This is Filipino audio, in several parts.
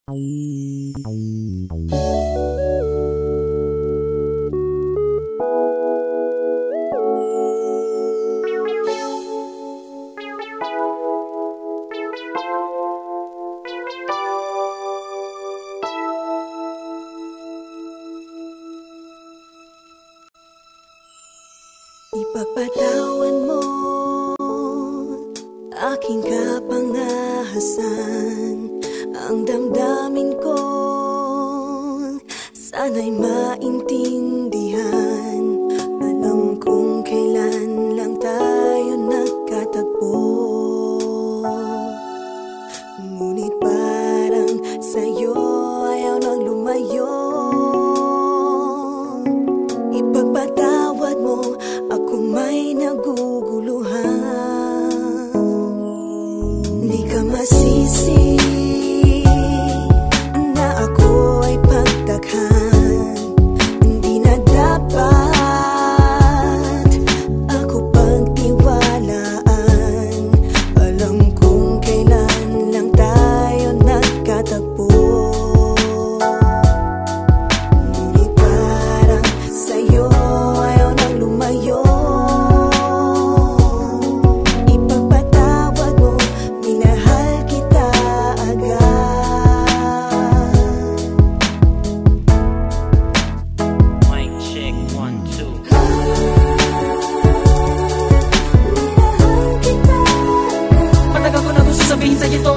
Ipagpatawan mo aking kapangahasan, ang damdamin ko sana'y maintindihan. Alam kong kailan lang tayo nagkatagpo, ngunit parang sa'yo ayaw nang lumayo. Ipagpatawad mo, ako may naguguluhan. Di ka masisi na ako ay pagtakhan. Hindi na dapat ako pagtiwalaan. Alam kong kailan lang tayo nagkatagpo, ngunit parang sa'yo ayaw nang lumayo. Ipagpatawad mo, minahal kita agad. Mic check 1 2. Matagal ko na gusto sabihin sa'yo to.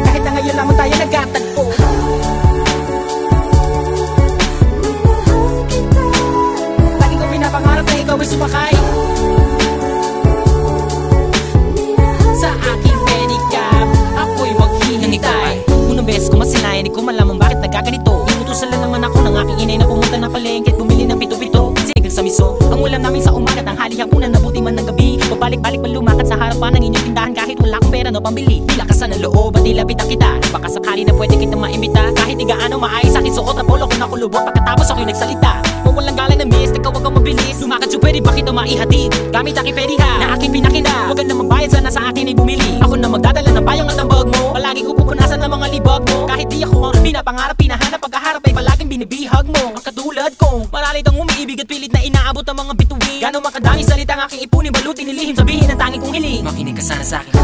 Kahit na ngayon lamang tayo nagkatagpo, lagi ko pinapangarap na ikaw ay sumakay sa aking pedicab. Ako'y maghihintay. Unang beses ko masinayan, di ko malaman bakit nagkaganito. Inutusan lang naman ako ng aking inay na pumunta ng palengke at bumili ng pito-pito. Sigil sa miso, ang ulam namin sa umaga, tanghali, hapunan, nabuti man ng gabi. Pabalik-balik pa lumakad sa harapan ng inyong tindahan kahit wala akong pera no pambili. Di lakasan ng loob at nilapitan kita. Baka sakali na pwede kita maimbita. Kahit di gaano maayos aking suot na polo ko nakulubot. Pagkatapos ako'y nagsalita, walang galang na miss, ikaw wag kang mabilis. Lumakad so pwede ba kita maihatid gamit aking pedika na aking pinakita. Huwag ka na magbayad, sana sa akin ay bumili. Ako na magdadala ng payong at ang bag mo. Palagi ko pupunasan ng mga libag mo. Kahit di ako pinapangarap, pinahanap, pagkaharap ay palaging binibihag mo. Ang katulad kong maralit ang umiibig at pilit na inaabot ang mga bituin. Gano'ng makadami salita ang aking ipunin, balutin, nilihim, sabihin ang tanging kong hiling. Makinig ka sana sa akin.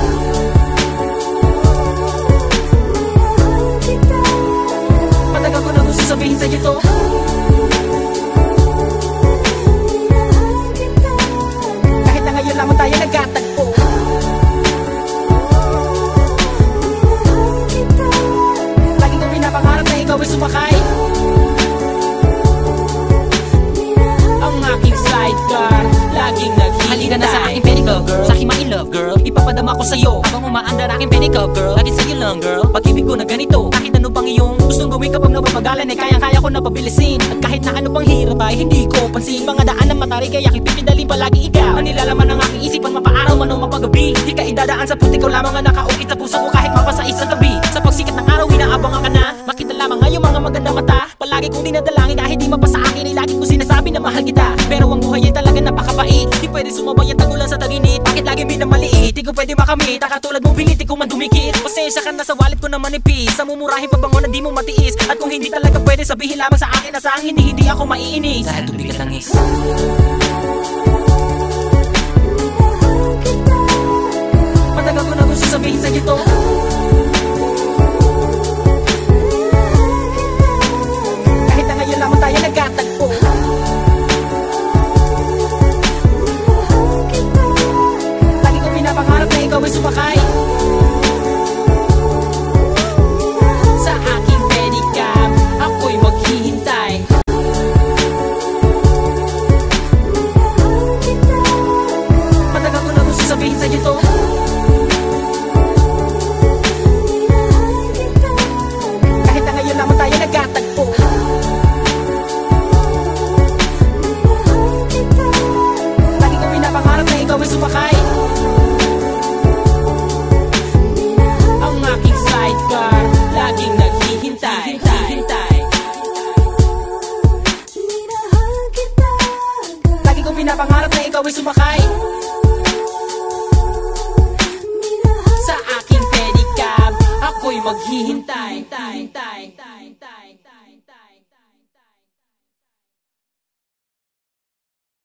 Matagal ko na gusto sabihin sa'yo to. Kahit na ngayon lamang tayo nagkatagpo, lagi ko pinapangarap na ikaw ay sumakay ang aking sidecar, laging naghihintay. Halika na sa aking pedicab girl, sa aking ma-in-love girl. Ipapadama ko sa'yo habang umaandar aking pedicab girl. Lagi sa'yo lang girl, pag-ibig ko na ganito. Kahit ano pang iyong gustong gawin kapag napapagalan ay kayang-kaya ko na pabilisin. At kahit na ano pang hirap ay hindi ko pansin. Mga daan ng matarik ay aking pipidalin palagi ikaw. Ang nilalaman ng aking isipan, mapaaraw man o mapagabi. Di ka idadaan sa puti, ikaw lamang ang nakaukit sa puso ko kahit mapasais ang gabi. Sa pagsikat ng araw, inaabangan ka na. Makita lamang ngayong mga magandang mata. Palagi kong dinadalangin kahit di mapasa akin ay lagi ko sinasabi na mahal kita. Pero ang buhay ay talaga napakabait. Di pwede sumabay ang tagulan sa taginit. Bakit lagi minamaliit? Di ko pwede makamit. Katulad mong pilit, di ko man dumikit. Pasensya ka na sa wallet ko na manipis. Sa mumurahin pabango na di mo matiis. At kung hindi talaga pwede, sabihin lamang sa akin na saan hindi ako maiinis. Dahil tubigat lang is matagal ko na gusto sabihin sa'yo to. Kahit na ngayon lamang tayo nagkatagpo, lagi ko pinapangarap na ikaw ay sumakay sa aking pedicab. Ako'y maghihintay. Matagal ko na gusto sabihin sa'yo to. Kahit na ngayon lamang tayo nagkatagpo, lagi ko pinapangarap na ikaw ay sumakay maghihintay.